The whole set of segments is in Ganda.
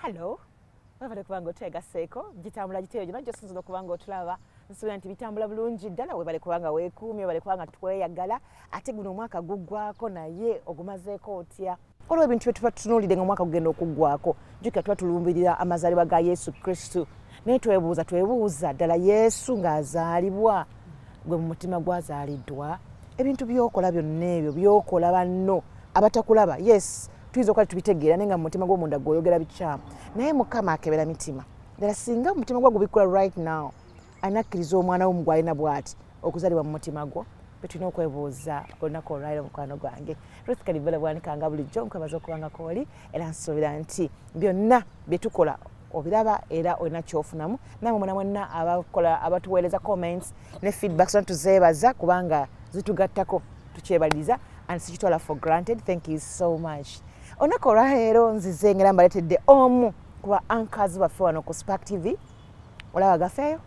Hello. Webale kubanga otegaseeko gitambula giteyo gino najjo sinzira okubanga otulaba nsuubira nti bitambula bulungi ddala webale kubanga weekuumye webale kubanga tweyagala ate guno omwaka guggwako naye ogumazeeko otya olwo ebintu bye tuba tutunuulidde nga omwaka gugenda okuggwako jjukira tuba tulumbirira amazaalibwa ga Yesu Kristo naye twebuuza ddala Yesu ng'azaalibwa gwe mu mutima gwazaaliddwa ebintu byokola byonna ebyo byokola banno abatakulaba yes tuyinza okuba tubitegeera naye nga mu mutima gw'omunda gw'oyogera bikyamu naye Mukama akebera mitima ddala singa mu mutima gwo gubikula right now anakkiriza omwana wo gw'alina bw'ati okuzaalibwa mu mutima gwo bwe tulina okwebuuza olunaku olwaliro mukwano gwange Ruth Kalibala bwanikanga bulijjo nkwebaza okubanga kooli era nsuubira nti byonna bye tukola obiraba era olina kyofunamu namwe mwena mwenna abatuweereza comments ne feedbacks tuzeebaza kubanga zitugattako tukyebaliriza and sikitwala for granted. Thank you so much. Olunaku olwaleero nzize ngera mbaleetedde omu kuba anchors baffe wano ku Spark TV olaba gafeeyo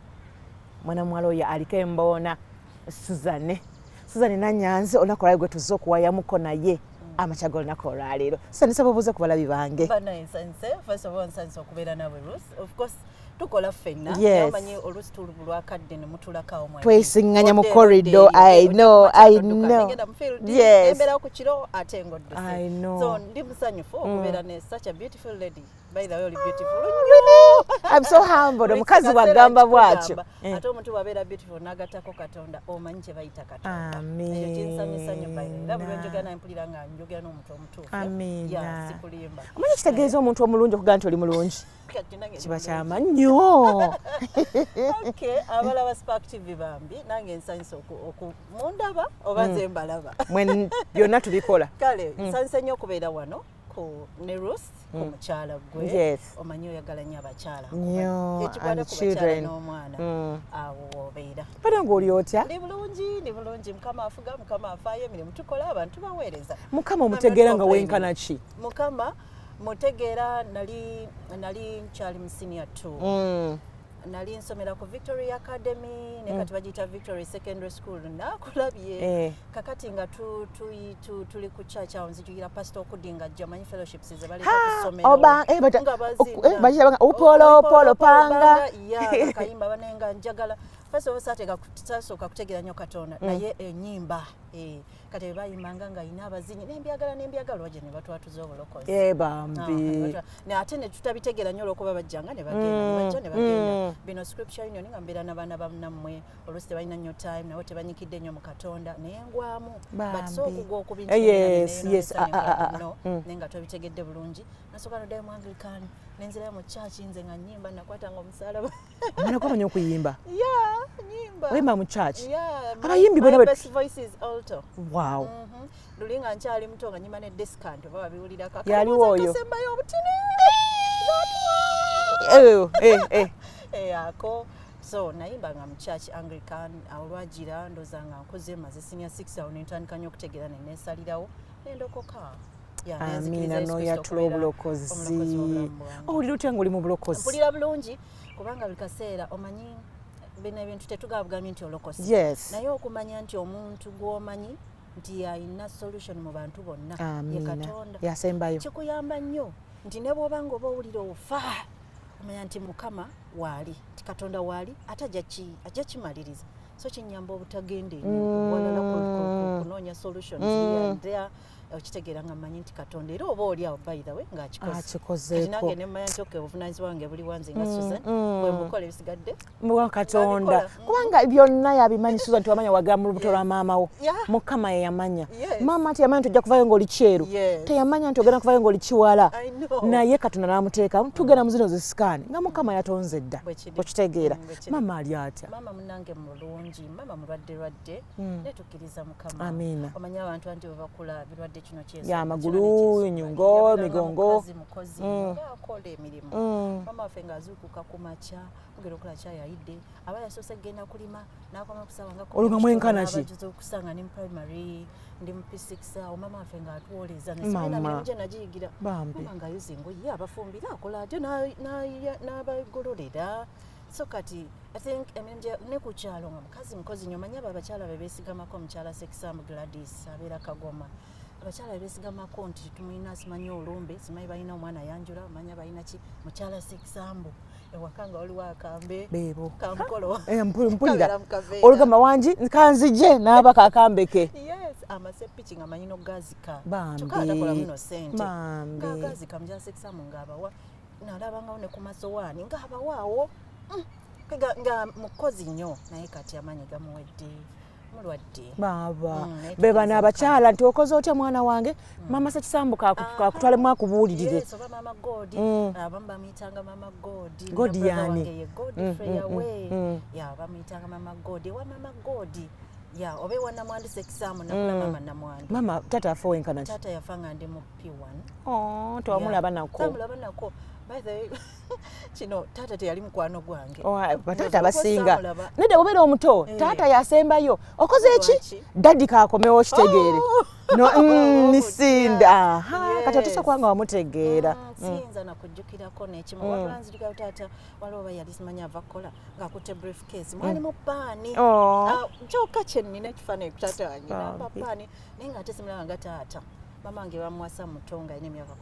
mwana muwala oyo aliko emboona Suzanne Nanyanzi olunaku olwaleero gwe tuzze okuwayamuko naye amachago olunaku olwaleero nsanyusa bubuuze ku balabi bange. First of all nsanyusa okubeera nawe Ruth. Of course tukola ffenna amanyi oluusi tululwakadde ne mutulakawo mwe twesiŋŋanya mu corridor. I know yes embeera ku kiro ate ngodde so ndi musanyufu okubeera ne such a beautiful lady. By the way, you're beautiful. Really? I'm so humbled. Omukazi wagamba bwatyo. Ate omuntu wabeera beautiful n'agattako Katonda omanyi kye bayita Katonda. Amen. Ekyo kinsanyusa nnyo bayi. Era buli njogera naye mpulira nga njogera n'omuntu omutuufu. Amen. Ya sikulimba. Omanyi kitegeeza omuntu omulungi okugaa nti oli mulungi. Kiba kyama nnyo. Okay, abalaba Spark TV bambi nange nsanyusa okumundaba oba nze mbalaba. Mwe byonna tubikola. Kale nsanyusa nnyo okubeera wano ne Ruth ku mukyala gwe. Yes. Omanyi oyagala nnyo abakyala. Nnyo and children. N'omwana awo obeera. Pata ng'oli otya? Ndi bulungi Mukama afuga Mukama afaayo emirimu tukola abantu baweereza. Mukama omutegeera nga wenkana ki? Mukama mutegeera nali nkyali mu senior 2. Nali nsomera ku Victory Academy ne kati bagiyita Victory Secondary School nakulabye kakati nga tuli ku church awo nzijukira pastor okudinga jamanyi fellowships ze bali kusomera bagiyita upolo panga ya kayimba banenga njagala first of all sateka kutegeera nnyo Katonda naye ennyimba kati bayimanga nga ina abazinyi nembyagala wajja ne batwatuza obulokozi bambi ate ne tutabitegeera nnyo olwokuba bajjanga ne bagenda bino scripture union nga mbeera n'abaana bannammwe oluusi tebalina nnyo time nawe tebanyikidde nnyo mu Katonda naye ngwamu but so okugwa okubintu naye nga tobitegedde bulungi nasooka noddayo mu Anglican nenzirayo mu church nze nga nnyimba nakwatanga omusaalaba omwana gwamanya okuyimba nyimba wemba mu church abayimbi bona best voices alto wow luli nga nkyali muto nga nyima ne discount oba babiwulira kaka yaliwo oyo kasembayo obutini ako so nayimba nga mu church Anglican olwagira ndoza nga nkoze maze senior 6 awo nentandika nnyo okutegeera nenesalirawo nendokoka. Amina n'oyatula obulokozi. Owulira otya ng'oli mu bulokozi? Mpulira bulungi kubanga buli kaseera omanyi bino ebintu tetugabugambye nti olokozi. Yes. Naye okumanya nti omuntu gw'omanyi nti alina solution mu bantu bonna ye Katonda yasembayo kikuyamba nnyo nti ne bw'oba nga oba owulira ofa omanya nti Mukama waali nti Katonda waali ate ajja kimaliriza so kinyamba obutagenda walala kunoonya solutions there okitegeera nga mmanyi nti Katonda era oba oli awo by the way ng'akikoze nange ne mmanya nti obuvunaanyizibwa wange buli wanze nga Susan bwe mbukola ebisigadde mbuwa Katonda kubanga byonna yabimanyi Susan tiwamanya wagera mu lubuto lwa maama wo Mukama ye yamanya maama teyamanya nti ojja kuvayo ng'oli kyeru teyamanya nti ogenda kuvayo ng'oli kiwala naye Katonda n'amuteekamu tugenda mu zino zisikaani nga Mukama yatonze dda okitegeera maama ali atya maama munange mulungi maama mulwadde netukkiriza Mukama amiina omanyi abantu anti bwe bakula birwadde kino kyesa ya magulu nyungo migongo mukozi akola emirimu mama waffe ng'azuukuka ku makya mugera okola kyayayidde aba yasoose kgenda kulima n'akoma kusaba nga olunga mwenkana ki okusanga ne mu primary ndi mu P6 awo mama waffe ng'atuwoleza nemirimu gye nagiyigira mama ng'ayuza engoye abafumbira akola atyo n'abagololera so kati I think ne ku kyalo nga mukazi mukozi nnyo manyi abo abakyala be beesigamako omukyala Sekisamba Gladys abeera Kagoma abakyala beesigamako nti tumulina simanyi olumbe simanyi balina omwana yanjula manya balina ki mukyala sekisambu ewaka nga waliwo akambe kamukolo mpulira olugamba wangi kanzije n'aba kakambeke yes amasepiki nga manyino gazika tukatakola muno sente nga gazika mukyala sekisambu ng'abawa nalabangawo ne ku masowaani ng'abawaawo nga mukozi nnyo naye kati amaanyi gamuwedde mulwadde baba bebana abakyala nti okoze otya mwana wange mama Sekisambu kakutwale mwakubuulirire oba mama godi abamu bamuyitanga mama godi godi yani ye godi freyawe ya bamuyitanga mama godi wa mama godi ya obe wana mwandi Sekisambu nakula mama namwandi mama tata afa wenkana tata yafanga ndi mu P1 tewamulaba nako by the way kino tata teyali mukwano gwange batata abasinga nedde obeera omuto tata yasembayo okoze eki daddi kakomewo kitegeere nisinda kati otusa kubanga wamutegeera siyinza nakujjukirako nekimu wabula nzirikayo taata waliwo oba yali simanyi ava kukola ng'akutte briefcase mwalimu paani kyokka kyennina ekifaananyi ku taata wange namba paani naye ng'ate simulaba nga taata mama wange bamuwasa muto nga alina emyaka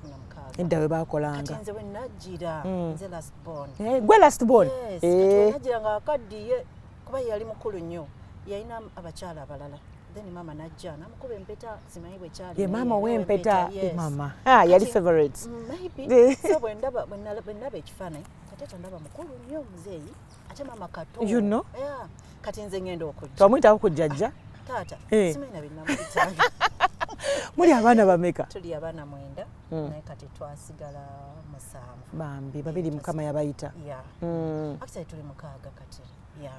16 edda we baakolanga kati nze bwe najjira nze last born gwe last born kati najjira nga akaddiye kuba yali mukulu nnyo yalina abakyala abalala then mama najja namukuba empeta simanyi bwe kyali ye mama w'empeta mama yali favorites maybe so bwe ndaba ekifaananyi kati ndaba mukulu nnyo muzeeyi ate mama kato you know kati nze ngenda okujja twamuyitawo ku jjajja taata simanyi nabinamuyitanga muli abaana bameka tuli abaana 9 naye kati twasigala 7 bambi babiri mukama yabayita actually tuli 6 kati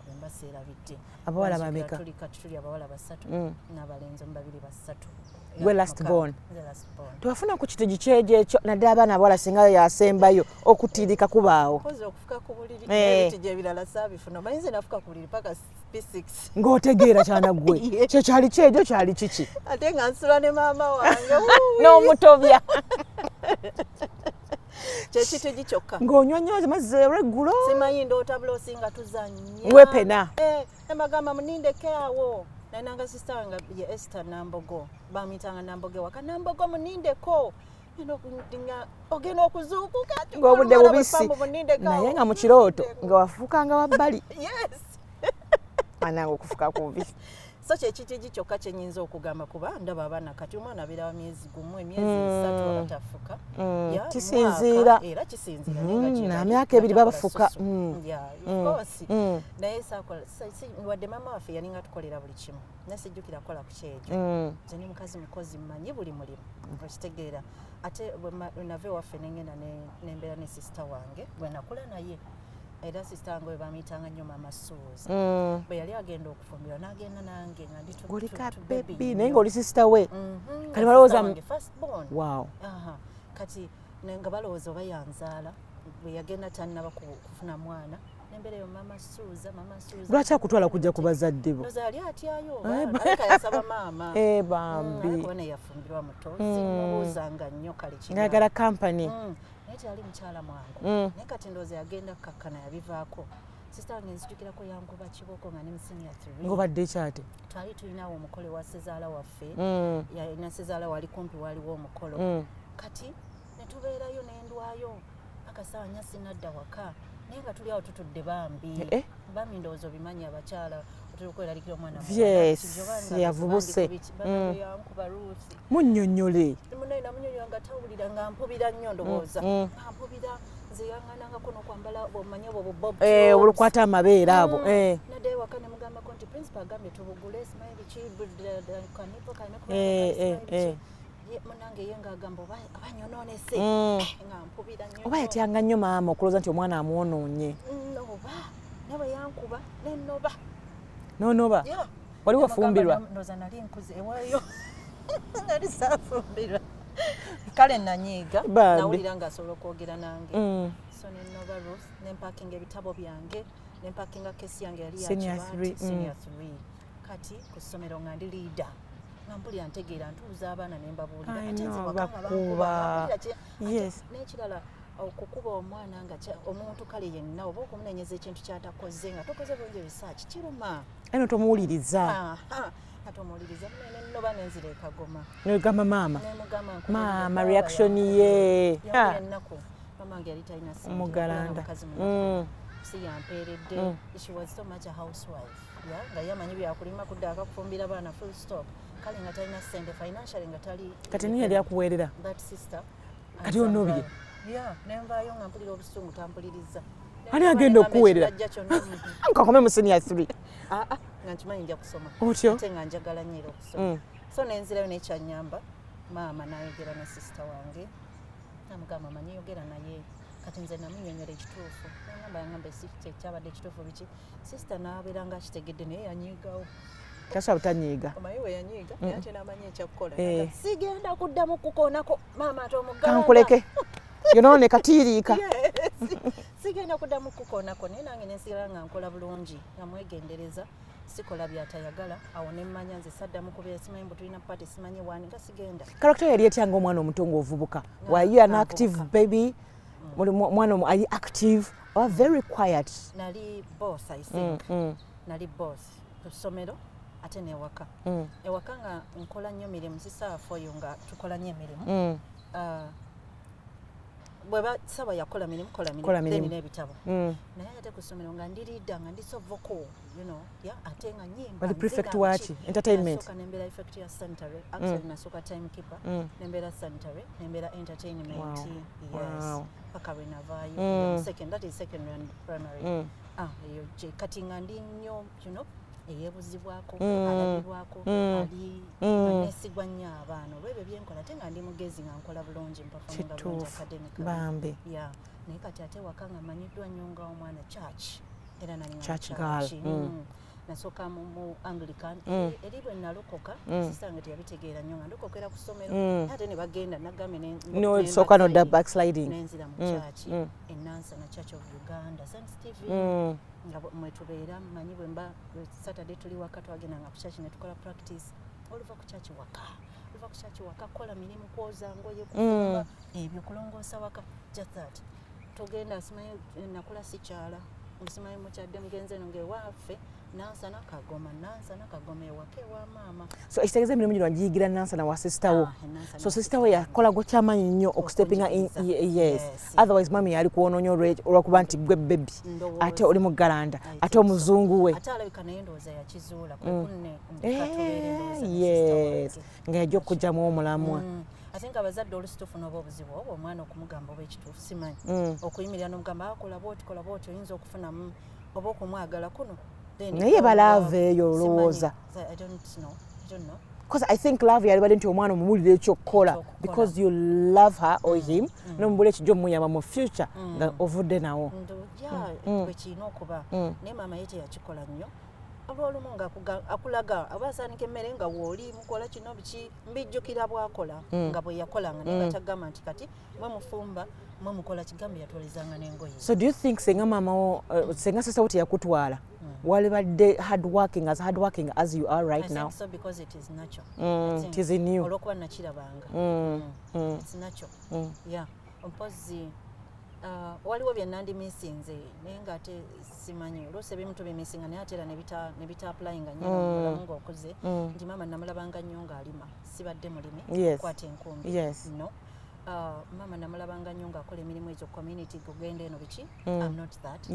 bembaseera bidde abawala bameka tuli abawala 3 n'abalenzi 2 gwe last born twafuna ku kitegi kyejo ekyo naddala abaana abawala singa yasembayo okutiirika kubaawo okufuka ku buliri ebitigi ebirala saabifuna mayinza nafuka ku buliri paka P6 ng'otegeera kyana gwe kyo kyali kyejo kyali kiki ate nga nsula ne maama wange n'omutobya kyekitegi kyokka ng'onyonyoza mazzi regulo simanyi ndootabula osinga tuzannya wepena embagamba munindeke awo nananga sista wange ye Esther Nambogo bamuyitanga Nambogo waka Nambogo munindeko nga ogenda okuzuukuka ng'obudde bubisi naye nga mu kirooto nga wafuukanga wabbali anange okufuka kubi so kyekitegi kyokka kyenyinza okugamba kuba ndaba abaana kati omwana abeera wa myezi gumu emyezi 3 abatafuka kisinziira era kisinziira namyaka 2 babafuka naye wadde maama waffe yalinga tukolera buli kimu naye sijjukira kukola ku kyejo nze ni mukazi mukozi mmanyi buli mulimu okitegeera ate nave waffe nengenda nembeera ne sisita wange bwe nakula naye era sisita wange we bamuyitanga nnyo mama Suuza bwe yali agenda okufumbirwa n'agenda nange nga nditulika bebi naye ng'oli sisita we kati balowooza first born wow kati nga balowooza oba yanzaala bwe yagenda tannaba kufuna mwana nembeereyo mama Suuza lwaki akutwala kujja ku bazadde bo noza yali atyayo aleka yasaba maama bambi kubona yafumbirwa muto simubuuzanga nnyo kale ngayagala kampani naye teyali mukyala mwangu naye kati ndowooza yagenda kakkana yabivaako sisita wange nzijukirako yankuba kiboko nga ne mu senior 3 ng'obadde ekyate twali tulinawo omukolo wa sezaala waffe yalina sezaala wali kumpi waliwo omukolo kati ne tubeerayo n'endwayo akasawa nya sinadda waka naye nga tuli awo tutudde bambi ndowooza obimanyi abakyala otulukweraliikira omwana yavubuse yankuba ruusi munnyonnyole munaye namunyonyola nga tawulira nga mpubira nnyo ndowooza nga mpubira nze yanganangako n'okwambala omanyi obwo bob olukwata amabeere abo nadde ewaka ne mugambako nti principal agambye tubugule simanyi biki kanipo munange ye ng'agamba oba nyonoonese nga mpubira nnyo oba yatyanga nnyo maama okulooza nti omwana amwonoonye oba nawe yankuba nennoba nonoba wali wafumbirwa ndowooza nali nkuze ewayo nali saafumbirwa kale nanyiiga nawulira ng'asobola okwogera nange so nennoba Ruth nempakinga ebitabo byange nempakinga kesi yange yali senior 3 kati ku ssomero nga ndi liida nga mpulira ntegeera ntuuza abaana ne mbabuulira bakuba n'ekirala okukuba omwana nga omuntu kale yenna oba okumunenyeza ekintu kyatakoze nga tokoze bulungi research kiruma eno tomuwuliriza ate omuwuliriza munene nno banenzira ekagoma negamba maama reaction ye ennaku mamange yali talina mugalanda si yampeeredde she was so much a housewife nga yamanyi byakulima kudda akakufumbira baana full stop kale nga talina sente financially nga tali kati niye yali akuweerera that sister kati onobye nenvaayo nga mpulira obusungu tampuliriza ani agenda okuweerera nkakome mu senior 3 nga nkimanyi nja kusoma otyo ate nga njagala nnyo okusoma so nenzirayo nekyanyamba maama nayogera ne sister wange namugamba manyi yogera naye kati nze namunyonyola ekituufu yangamba kyabadde ekituufu biki sister n'abeera nga akitegedde naye yanyiigawo tasobola butanyiiga omanyi we yanyiiga naye ate n'amanyi ekyakukola sigenda kuddamu kukoonako maama ate omuganda kankuleke yonoone katiiriika sigenda kuddamu kukoonako naye nange nensigala nga nkola bulungi namwegendereza sikola byatayagala awo nemmanya nze saddamu kubeera simanyi mbu tulina pati simanyi waani nga sigenda karakita yali etyanga omwana omuto ng'ovubuka were you an active baby mwana are you active or very quiet nali boss I think nali boss ku ssomero ate newaka ewaka nga nkola nnyo mirimu sisaafoyo nga tukola nnyo emirimu bweba saba yakola mirimu kola mirimu n'ebitabo naye ate ku ssomero nga ndirida nga ndi so vocal ate nga nyimba wali prefect waki entertainment nasooka nembeera effect ya sanitary actually nasooka timekeeper nembeera sanitary nembeera entertainment yes paka lwe navaayo that is secondary and primary kati nga ndi nnyo eyeebuzibwako alabibwako ali aneesigwa nnyo abaana olwebyo byenkola ate nga ndi mugezi nga nkola bulungi mpafamunga bulungi academic naye kati ate waka nga manyiddwa nnyo nga omwana church era nasooka mu anglican eri bwe nalokoka sisange teyabitegeera nnyo nga ndokokera ku ssomero ate ne bagenda nagambe nosooka nodda backsliding nenzira mu church enansana church of uganda st stephen nga mwetubeera manyi bwe mba saturday tuli waka twagendanga ku church ne tukola practice oluva ku church waka kola mirimu kwoza ngoye kufumba ebyo kulongoosa waka just that togenda simanyi nakula sikyala simanyi mukyadde mugenze no ngewaffe nansana kagoma ewaka ewa maama so ekitegeeza emirimu gino wagiyigira nansana wa sisitawo so sisitawo yakolago kyamaanyi nnyo okustepinga yes otherwise mami yali kuwonoonya olwakuba nti gwe bebi ate oli mugalanda ate omuzungu we ate alabika naye ndowooza yakizuula yes nga yajja okugyamu omulamwa I think abazadde olusituufu n'oba obuzibu oba omwana okumugamba oba ekituufu simanyi okuyimirira n'omugamba kola bwoti oyinza okufunamu oba okumwagala kuno naye balaava eyo olowooza because I think love yalibadde nti omwana omumulira ekyokukola because you love her or him nomubula ekijja omuyamba mu future nga ovudde nawo bwe kirina okuba naye maama ye teyakikola nnyo oba olumu nga akulaga oba asaanika emmere nga wooli mukola kino biki mbijjukira bwakola nga bwe yakolanga naye nga tagamba nti kati mwe mufumba mwe mukola kigambo yatwalizanga n'engoye. So do you think senga mama senga sasa wote yakutwala walibadde hard working as you are right now? I think so because it is natural. It is in you. Olwokuba nakirabanga. It's natural. Yeah. Ompozi waliwo bye nandi missinze naye nga ate simanyi olwose ebimu tubimisinga naye ate era ne bita applyinga nnyo mulamu ng'okuze nti maama namulabanga nnyo ng'alima sibadde mulimi kwata enkumbi no mama namulabanga nnyo ng'akola emirimu egyo community kugenda eno biki I'm not that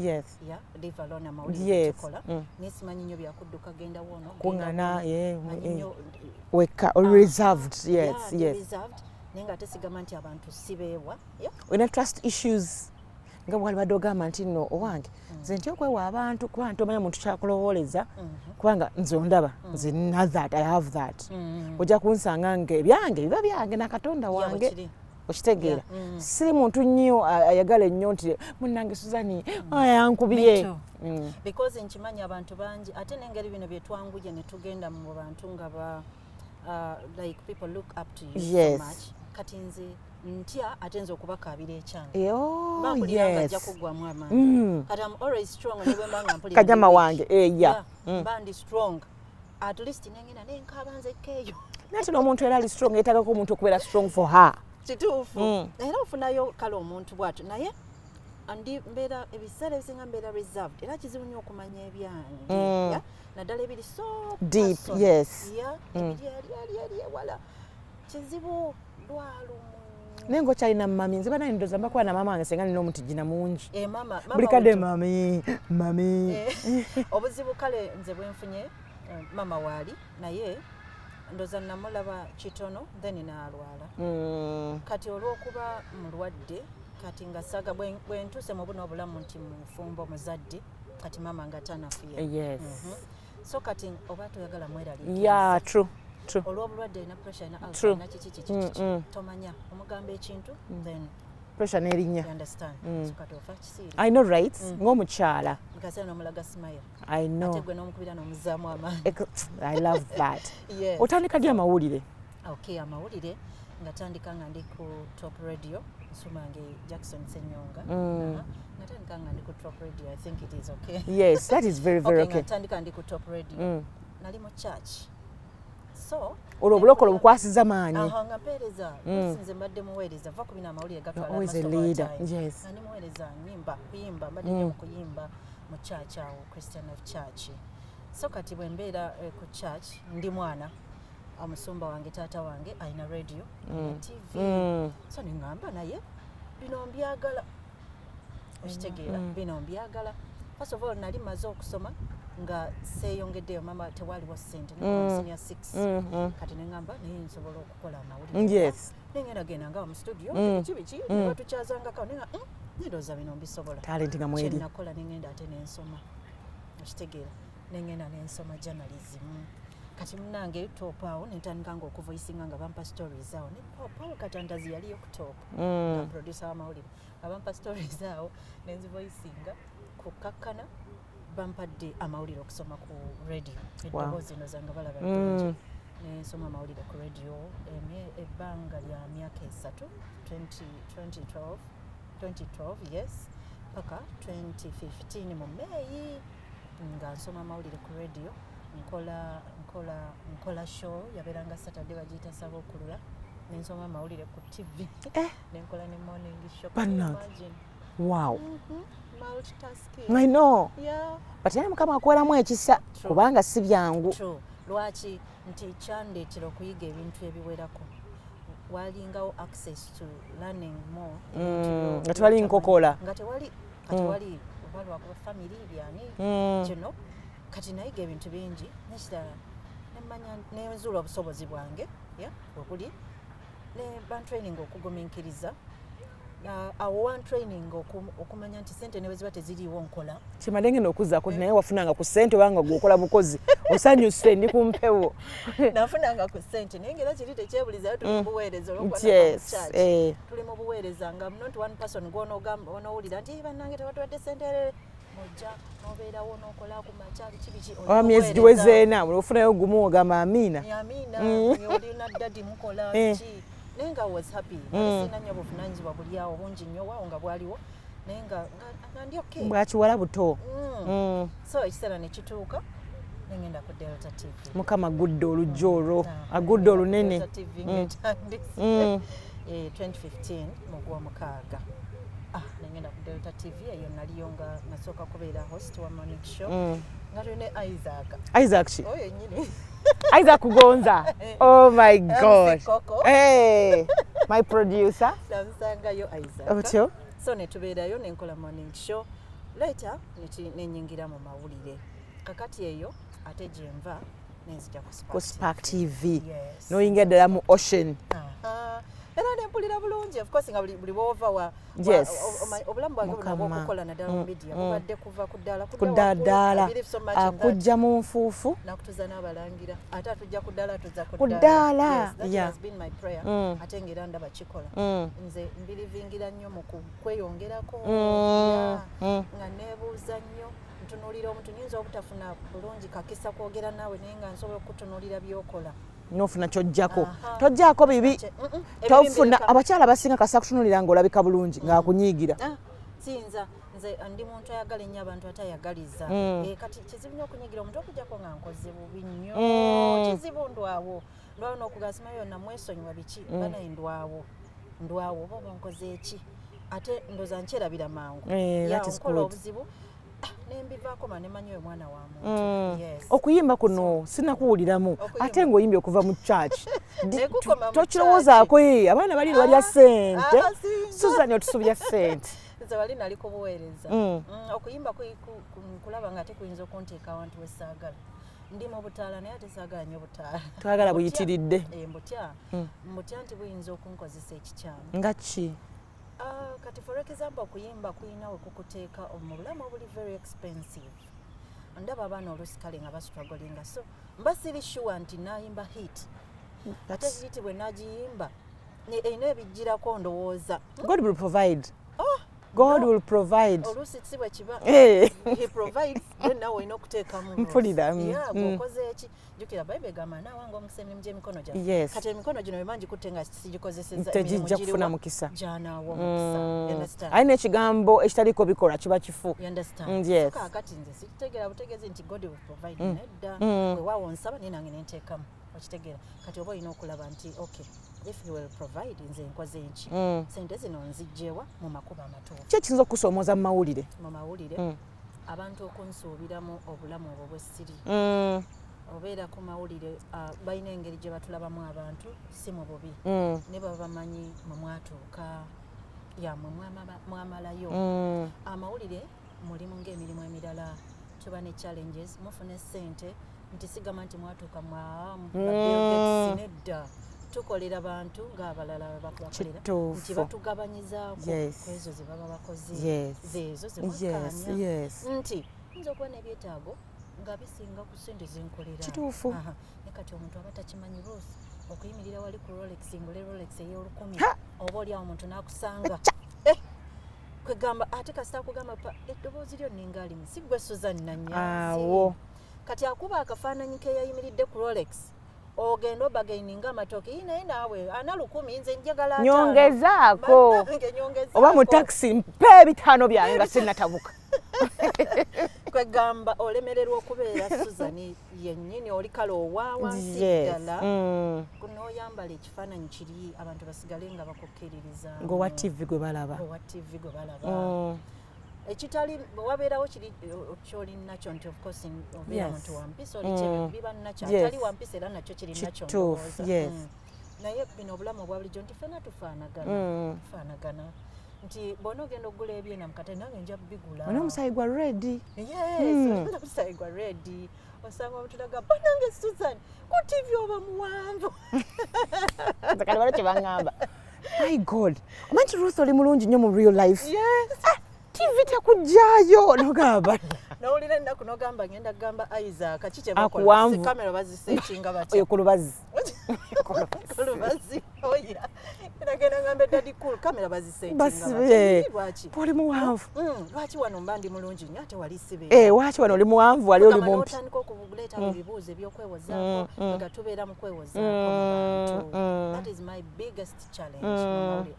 live alone amawulire tukola naye simanyi nnyo byakudduka genda wono kuŋŋana weka reserved reserved naye nga ate sigamba nti abantu sibeewa wena trust issues nga bwalibadde ogamba nti nno owange nze ntya okwewa abantu kuba nti omanya muntu kyakulowooleza kubanga nze ondaba nze nina that I have that ojja kunsanga nga ebyange biba byange nakatonda wange okitegeera siri muntu nnyo ayagala ennyo nti munnange Suzani yankubye because nkimanyi abantu bangi ate n'engeri bino bye twanguje ne tugenda mu bantu nga ba like people look up to you so much kati nze ntya ate nze okubakaabira ekyange bampulira ajja kuggwamu amaanyi kati I'm always strong ne bwe mbanga mpulira kanyama wange bandi strong at least nengenda nenkaaba nzekka eyo nate n'omuntu era ali strong yeetagako omuntu okubeera strong for her kituufu era ofunayo kale omuntu bw'atyo naye andi mbeera ebiseera ebisinga mbeera reserved era kizibu nnyo okumanya ebyange naddala ebiri so deep personal. yes ebiri eri ewala kizibu lwalumu naye ng'okyalina mami nze banaye ndoza mbakuba na mama wange senga nina omutijjina mungi mama buli kadde mami obuzibu kale nze bwenfunye mama waali naye ndoza namulaba kitono then n'alwala kati olw'okuba mulwadde kati nga saga bwentuuse mu buno obulamu nti mufumbo muzadde kati mama nga tanafiya yes so kati oba toyagala mwerali yeah true olw'obulwadde alina pressure alina alcohol alina kiki tomanya omugamba ekintu then pressure n'erinnya you understand so kati ofa kisiiri I know right ng'omukyala mukasera n'omulaga smile I know ate gwe n'omukubira n'omuzaamu amaanyi I love that yes otandika ddi amawulire okay amawulire nga tandika nga ndi ku top radio nsumange Jackson Senyonga nga tandika nga ndi ku top radio I think it is okay yes that is very very okay nga tandika ndi ku top radio nali mu church so olwo obulokole bukwasiza maanyi nga mpeereza sinze mbadde muweereza va kubina amawulire gatwala always a leader yes nga ndi muweereza kuyimba mbadde nnyo kuyimba mu church awo Christian of Church so kati bwe mbeera ku church ndi mwana omusumba wange taata wange alina radio na TV so neŋŋamba naye bino mbyagala okitegeera bino mbyagala first of all nali maze okusoma nga seeyongeddeyo mama tewaliwo ssente senior 6 kati neŋŋamba naye nsobola okukola amawulire yes nengenda genda nga mu studio biki nga tukyazangako nendooza bino mbisobola talent nga mweri kyenakola nengenda ate nensoma okitegeera nengenda nensoma journalism kati munange top awo nentandika nga okuvoicinga nga bampa stories awo ne Paul Katandazi yaliyo ku top nga producer w'amawulire abampa stories awo nenzivoicinga kukakkana bampadde amawulire okusoma ku radio eddoboozi eno zanga balaba bulungi nensoma amawulire ku radio ebbanga lya myaka 3 2012 yes paka 2015 mu May nga nsoma amawulire ku radio nkola show yabeeranga Saturday bagiyita saba okulula nensoma amawulire ku TV nenkola ne morning show imagine wow multitasking I know yeah but naye mukama akuweramu ekisa kubanga si byangu lwaki nti kyandeetera okuyiga ebintu ebiwerako walingawo access to learning more nga tewali nkokola nga tewali obalwakuba family byani kino kati nayiga ebintu bingi nekirala nemanya nenzuula obusobozi bwange webuli ne bantraining okugumiikiriza awo one training okumanya nti sente ne bweziba teziriiwo nkola kimadenge n'okuzzaako naye wafunanga ku ssente obanga gwokola bukozi osanyuse ndi ku mpewo nafunanga ku ssente naye ngera kiri tekyebulizayo tuli mu buweereza tuli mu buweereza nga not one person gw'onoowulira nti bannange tebatuwadde ssente mojja nobeerawo n'okola ku makyali kibiki oba myezi giwezeena ofunayo gumu ogamba amiina olina ddadi mukola ki naye nga was happy sina nnyo buvunaanyizibwa buli awo bungi nnyo waawo nga bwaliwo naye nga ndi okay bwakiwala buto so ekiseera ne kituuka nengenda ku Delta TV mukama gudde olujja olwo agudde olunene 2015 mu Gwomukaaga nengenda ku Delta TV eyo naliyo nga nasooka kubeera host wa morning show nga tulina Isaac oyo nyini Isaac Gonza oh my god hey my producer namusangayo Isaac otyo so netubeerayo nenkola morning show later nenyingira mu mawulire kakati eyo ate gyenva nenzija ku Spark TV noyingira ddala mu ocean era nempulira bulungi of course nga buli bwova obulamu bwange bunakukola naddala mu media bubadde kuva kuddala akujja mu nfuufu nakutuza n'abalangira ate atujja kuddala tuza kuddala has been my prayer ate ngera ndaba kikola nze mbirivingira nnyo mu kweyongerako nga neebuuza nnyo ntunuulira omuntu nyinza obutafuna bulungi kakisa kwogera naawe naye nga nsobola okutunuulira byokola nofuna kyojjako tojjaako bibi tofuna abakyala basinga kasa kutunulira ng'olabika bulungi ng'akunyiigira sinza nze ndi muntu ayagala ennyo abantu atayagaliza kati kizibu nnyo okunyiigira omuntu okujjako nga nkoze bubi nnyo kizibu ndwawo n'okugasimayo yonna mwesonyiwa biki banaye ndwawo ndwawo oba nkoze eki ate ndoza nkyerabira mangu that is nkola good. obuzibu nembivaako manemanyi oyo mwana wa muntu. Yes. Okuyimba kuno sinakuwuliramu ate ng'oyimbye okuva mu church tokirowoozaako abaana bali balya ssente Susan otusubya ssente nze wali nali kubuweereza okuyimba kulaba nga tekuyinza okunteeka awantu wesaagala ndi mu butaala naye ate saagala nnyo butaala twagala buyitiridde mbutya nti buyinza okunkozesa ekikyamu nga ki kati for example okuyimba kuyina wekukuteeka mu bulamu obuli very expensive ndaba abaana oluusi kale nga bastrugglinga so mba siri sure nti nayimba hit ate hit bwe nagiyimba erina ebijjirako ndowooza God will provide. God will provide. Oluusi si bwe kiba he provides then nawe olina okuteekamu mpulira bw'okoze eki jjukira Bayibuli egamba naawe ng'omukisa emirimu gy'emikono gyange kati emikono gino bwe gikutte nga sigikozesezza tegijja kufuna mukisa gy'anaawa omukisa alina ekigambo ekitaliiko bikolwa kiba kifu kaakati nze sikitegeera butegeezi nti God will provide nedda weewaawo onsaba naye nange nenteekamu okitegeera kati oba olina okulaba nti okay if you will provide nze nkoze enki sente zino nzijjewa mu makubo amatuufu ki ekisinza okukusoomooza mu mawulire abantu okunsuubiramu obulamu obwo bwessiri obeera ku mawulire balina engeri gye batulabamu abantu si mu bubi ne baba bamanyi mwe mwatuuka yamwe mwamalayo amawulire mulimu ng'emirimu emirala tuba ne challenges mufune ssente nti sigamba nti mwatuuka nedda tukolera bantu ng'abalala bakolera nti batugabanyizaako kwezo ze baba bakoze zeezo ze mwakkaanya nti nza okuba n'ebyetaago nga bisinga ku ssente zenkolera kituufu ne kati omuntu aba takimanyi Ruth okuyimirira wali ku Rolex ngule Rolex ey'olukumi oba oli awo omuntu n'akusanga kwegamba ate kasita akugamba eddoboozi lyo nningaalimu si gwe Susan Nanyanzi kati akuba akafaananyi keyayimiridde ku Rolex ogenda obagaininga amatooke naye naawe ana 1000 nze njagala nyongezaako oba mu taxi mpa ebitaano byange nga sinnatabuka kwegamba olemererwa okubeera Susan yennyini oli kale owawansi ddala n'oyambala ekifaananyi kiri abantu basigale nga bakukkiririza ng'owa TV gwe balaba ekitali wabeerawo kiri kyoli nakyo nti of course obeera muntu wampisa oli biba nakyo atali wampisa era nakyo kiri nakyo ndowooza naye bino obulamu obwa bulijjo nti ffena tufaanagana nti bona ogenda okugula ebyena mukate nange nja bigula olina omusaayi gwa redi omusaayi gwa redi osanga omutulaga banange Susan ku TV oba muwanvu kale wala kyebaŋŋamba my God omanyi Ruth oli mulungi nnyo mu real life TV tekujjaayo nogamba nawulira ennaku nogamba ngenda kugamba Isaac kaki Akuwanvu. kyebakola baziseekinga batya oyo ku lubazi kulubazi oya nagenda ngamba eddadi cool kamera baziseekinga lwaki oli muwanvu lwaki wano mba ndi mulungi nnyo ate wali sibe waki wano oli muwanvu wali oli mumpi otandika okuleetawo ebibuuzo ebyokwewozaako nga tubeera mu kwewozaako mu bantu that is my biggest challenge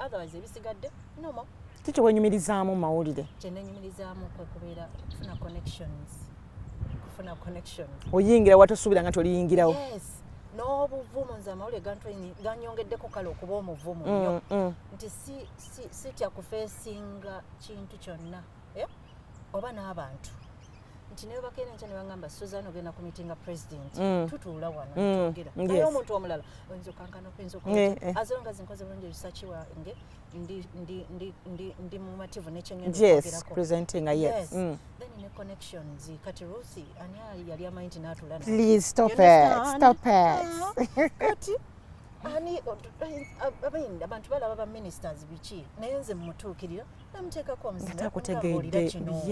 otherwise ebisigadde nomo kiki wenyumirizaamu mu mawulire kyenenyumirizaamu kwekubeera kufuna connections oyingira watosuubira nga toliyingirawo n'obuvumu nze amawulire ganyongeddeko kale okuba omuvumu nnyo nti sitya kufeesinga kintu kyonna oba n'abantu nti naye bakeera enkya ne baŋŋamba Susan ogenda ku mitinga president tutuula wano twogera naye omuntu omulala oyinza okankana okuyinza okola as long as nkoze bulungi research wange ndi mumativu nekyengendaogerako then ne connections kati Rusi ani yali amanyi nti n'atula please stop it kati ani abantu balaba ba ministers biki naye nze mmutuukirira namuteekako omuzimuolira kino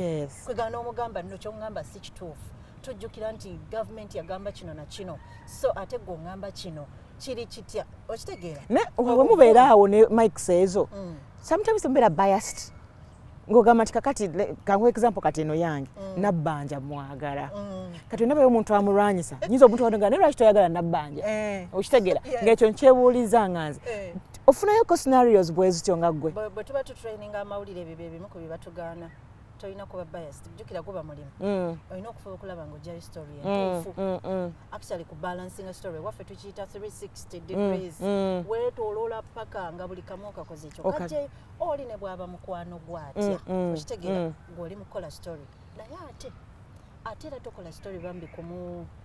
kwegana n'omugamba nno kyoŋŋamba si kituufu tujjukira nti gavumenti yagamba kino na kino so ate gwe oŋŋamba kino kiri kitya okitegeera we mubeera awo ne mikes ezo sometimes mubeera biased ng'ogamba nti kakati kangu example kati eno yange nabbanja mwagala kati onabayo omuntu amulwanyisa nyinza omuntu watonga naye lwaki toyagala nabbanja okitegeera ng'ekyo nkyebuuliza nga nze ofunayoko scenarios bwe zityo nga ggwe bwe tuba tutraininga amawulire ebyo ebimu ku bye batugaana toyina kuba biased jjukira guba mulimu olina okufuba okulaba ng'ojjayo story entuufu actually ku balancing a story waffe tukiyita 360 degrees weetooloola paka nga buli kamu okakoze ekyo kajje oli ne bw'aba mukwano gwatya okitegeera ng'oli mukola story naye ate era tokola story bambi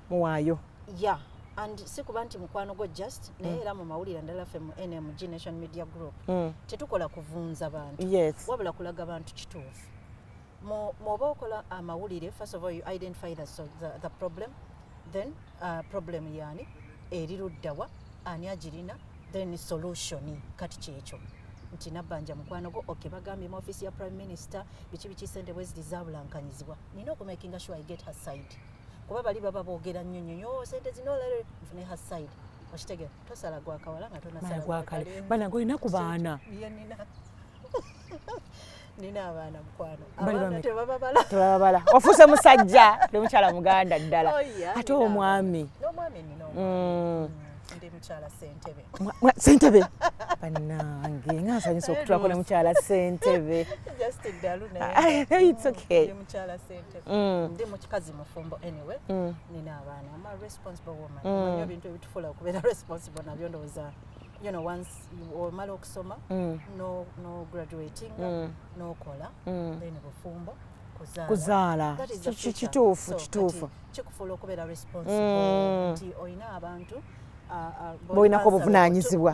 muwaayo yeah and si kuba nti mukwano gwo just naye era mu mawulire ndala ffe mu NMG Nation Media Group tetukola kuvunza bantu wabula kulaga bantu kituufu mw'oba okola amawulire first of all you identify the problem then problem yani eri luddawa ani agirina then solution kati kyekyo nti nabbanja mukwano gwo okay bagambye mu office ya prime minister biki sente bwe zizabulankanyizibwa nina okumakinga sure I get her side kuba bali baba boogera nnyo sente zino lere nfune her side okitegera tosala gwakawala nga tonasala gwakale bana ng'olina ku baana nina abaana mukwano abaana tebababala ofuuse musajja ne mukyala muganda ddala ate omwami n'omwami nina ndi mukyala Ssentebe Ssentebe bannange nga nsanyusa okutulako ne mukyala Ssentebe just eddalu it's okay ndi mukyala Ssentebe ndi mukazi mufumbo anyway nina abaana I'm a responsible woman manyo ebintu ebitufuula okubeera responsible nabyo ndowooza you know once omala okusoma no graduating nokola then bufumbo kuzaala kituufu kikufuula okubeera responsible nti olina abantu boinako obuvunaanyizibwa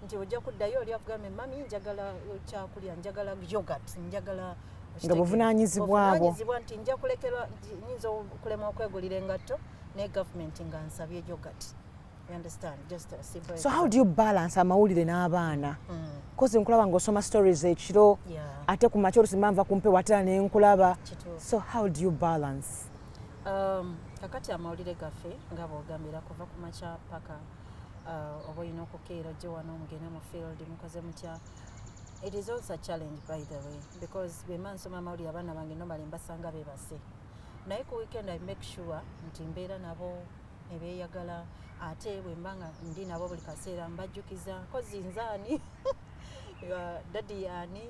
nti ojja kuddayo oli akugambye mami njagala kyakulya njagala yogurt njagala nga buvunaanyizibwabo nti nja kulekerwa nyinza okulema okwegulira engatto ne government nga nsabye yogurt. You understand? Just a simple. So how do you balance amawulire n'abaana? Because nkulaba ng'osoma stories ekiro ate ku makya olusimba nva kumpe watera ne nkulaba. So how do you balance? Kakati amawulire gaffe nga bw'ogambira kuva ku makya paka oba olina okukeera gye wano mugende mu field mukoze mutya. It is also a challenge by the way because bwemba nsoma amawulire abaana bange normally mbasanga beebase. Naye ku weekend I make sure nti mbeera nabo ebeeyagala ate bwemba nga ndi nabo buli kaseera mbajjukiza kozi nzaani dadi ani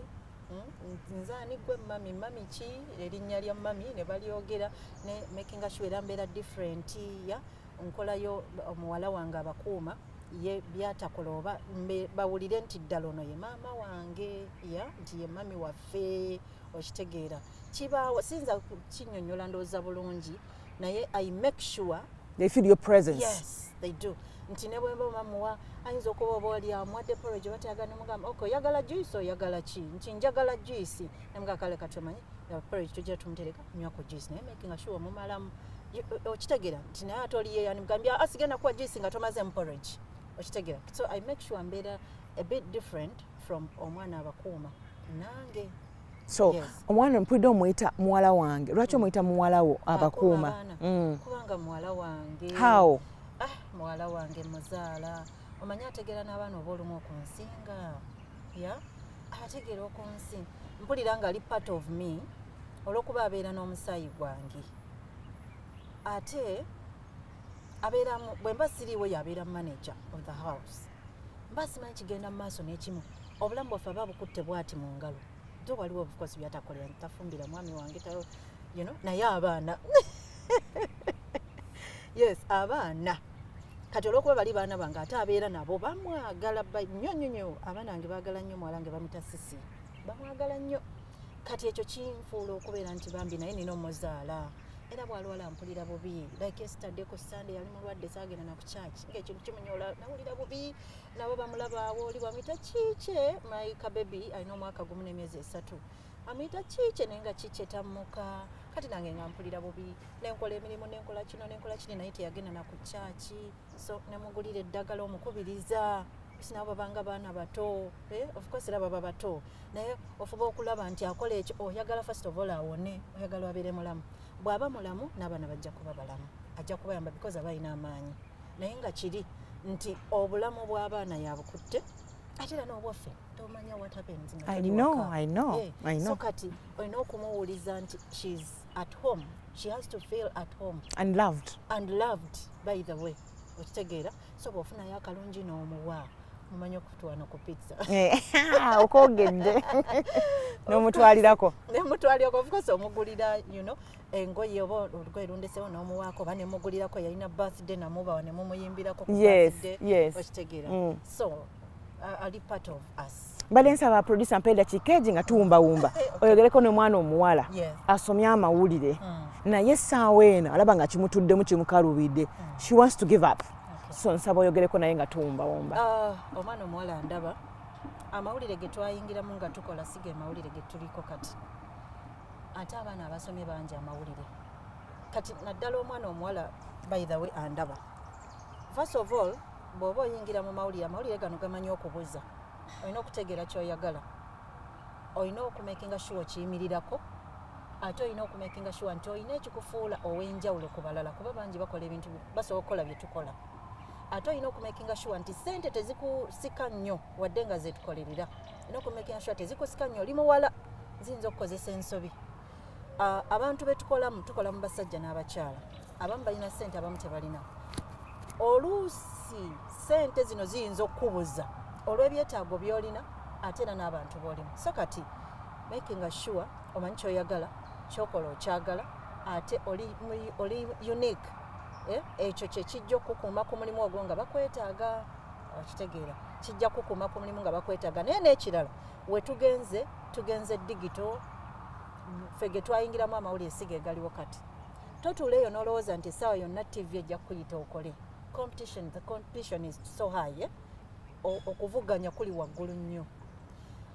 nzaani gwe mami ki erinnya lya mami ne balyogera ne making sure era mbeera different ya nkolayo omuwala wange abakuuma ye byatakola oba bawulire nti ddala ono ye maama wange ya nti ye mami waffe okitegeera kibaawo sinza kinnyonnyola ndowooza bulungi naye I make sure they feel your presence. Yes, they do. Nti ne bwemba mamuwa ayinza okuba oba oli amwadde porridge batayagala nemugamba okay oyagala juice oyagala ki nti njagala juice nemuga kale katomanyi porridge tujja tumutereka nywako juice naye making sure mumalamu okitegeera nti naye ate oli yeeyani mugambya asigenda kuwa juice nga tomaze mu porridge okitegeera so I make sure mbeera a bit different from omwana abakuuma nange. So omwana mpulidde omuyita muwala wange lwaki omuyita muwala wo abakuuma? Kubanga muwala wange how? Muwala wange muzaala omanyi ategeera n'abaana oba olumu okunsinga ya ategeera okunsinga mpulira nga ali part of me olw'okuba abeera n'omusaayi gwange ate abeera bwe mba siriiwo yabeera manager of the house mba simanyi kigenda mu maaso n'ekimu obulamu bwaffe aba bukutte bwati mu ngalo do waliwo of course byatakolera ntafumbira mwami wange talo you know naye abaana yes abaana kati olw'okuba bali baana bange ate abeera nabo bamwagala nnyo abaana bange baagala nnyo muwala wange bamita Sisi bamwagala nnyo kati ekyo kinfuula okubeera nti bambi naye nina omuzaala era bw'alwala mpulira bubi like yesterday ku Sunday yali mulwadde saagenda na ku church ng'ekintu kimunyola nawulira bubi nabo bamulabaawo oli bamuyita kiike maika baby alina omwaka gumu n'emyezi 3 amuyita kiike naye nga kiike tammuka kati nange nga mpulira bubi nenkola emirimu nenkola kino nenkola kini naye teyagenda na ku church so nemugulira eddagala omukubiriza sinabo babanga baana bato of course era baba bato naye ofuba okulaba nti akola ekyo oyagala first of all awone oyagala abeere mulamu bw'aba mulamu n'abaana bajja kuba balamu ajja kubayamba because aba alina amaanyi naye nga kiri nti obulamu bw'abaana yabukutte ate era n'obwaffe tomanya what happens nga I know. So kati olina okumuwuliza nti she's at home she has to feel at home and loved by the way okitegeera so bw'ofunayo akalungi n'omuwa mumanyi okutwana ku pizza okogedde n'omutwalirako of course omugulira engoye oba olugoye lundesewo n'omuwaako oba nemugulirako yalina birthday namubawa ne mumuyimbirako ku birthday okitegeera so ali part of us. Mbadde nsaba producer mpeera kikeegi nga tuwumbawumba oyogereko n'omwana omuwala asomye amawulire naye essaawa eno alaba nga kimutuddemu kimukalubidde she wants to give up so nsaba oyogereko naye nga tuwumbawumba. Omwana omuwala ndaba amawulire ge twayingiramu nga tukola siga amawulire ge tuliko kati ate abaana abasomye bangi amawulire kati naddala omwana omuwala by the way andaba first of all bw'oba oyingira mu mawulire amawulire gano gamanyi okubuza olina okutegeera kyoyagala olina okumakinga sure kiyimirirako ate olina okumakinga sure nti olina ekikufuula ow'enjawulo ku balala kuba bangi bakola ebintu basobola okukola bye tukola ate olina okumakinga sure nti ssente tezikusika nnyo wadde nga zetukolerera olina okumakinga sure tezikusika nnyo oli muwala ziyinza okukozesa ensobi. Abantu betukolamu tukola mu basajja n'abakyala abamu balina ssente abamu tebalina oluusi ssente zino ziyinza okukubuza olw'ebyetaago by'olina ate era n'abantu b'olimu so kati making sure omanyi kyoyagala kyokola okyagala ate oli unique ekyo kye kijja okukuuma ku mulimu ogwo nga bakwetaaga okitegeera kijja kukuuma ku mulimu nga bakwetaaga naye n'ekirala we tugenze digital fege twayingiramu amawulire siga egaliwo kati totuuleeyo n'olowooza nti essaawa yonna tv ejja kuyita okole the competition is so high okuvuganya kuli waggulu nnyo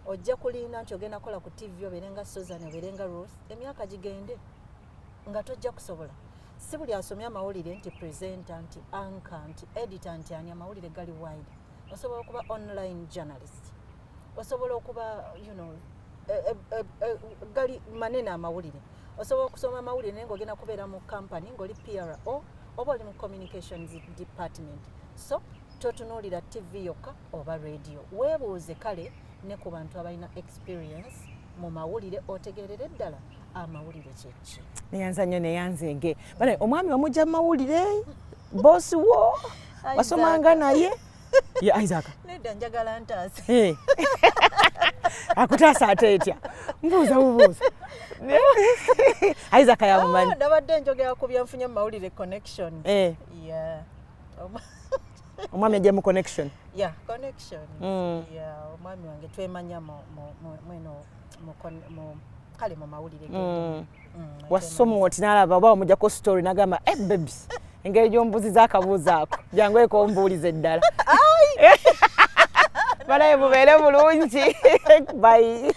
ojja kulinda nti ogenda kola ku tv obeerenga Susan obeerenga Ruth emyaka gigende nga tojja kusobola si buli asomye amawulire nti presenter nti anchor nti editor nti ani amawulire gali wide osobola okuba online journalist osobola okuba gali manene amawulire osobola okusoma amawulire naye ng'ogenda kubeera mu company ng'oli PRO oba oli mu communications department so totunuulira tv yokka oba radio weebuuze kale ne ku bantu abalina experience mu mawulire otegeerere ddala amawulire kyeki. Neyanza nnyo neyanzenge bale omwami omujja mu mawulire bosi wo wasomanga naye ye Isaac nedda njagala ntaase akutaasa ate etya mbuuza bubuuza Isaac yamumanyi ndabadde njogera ku byanfunye mu mawulire connection omwami ajja mu connection omwami wange twemanya kale mu mawulire wasoma oti n'alaba oba omujjako story n'agamba baby engeri gy'ombuziza akabuuzo ako jangu ekombuuliza eddala balaye mubeere bulungi bye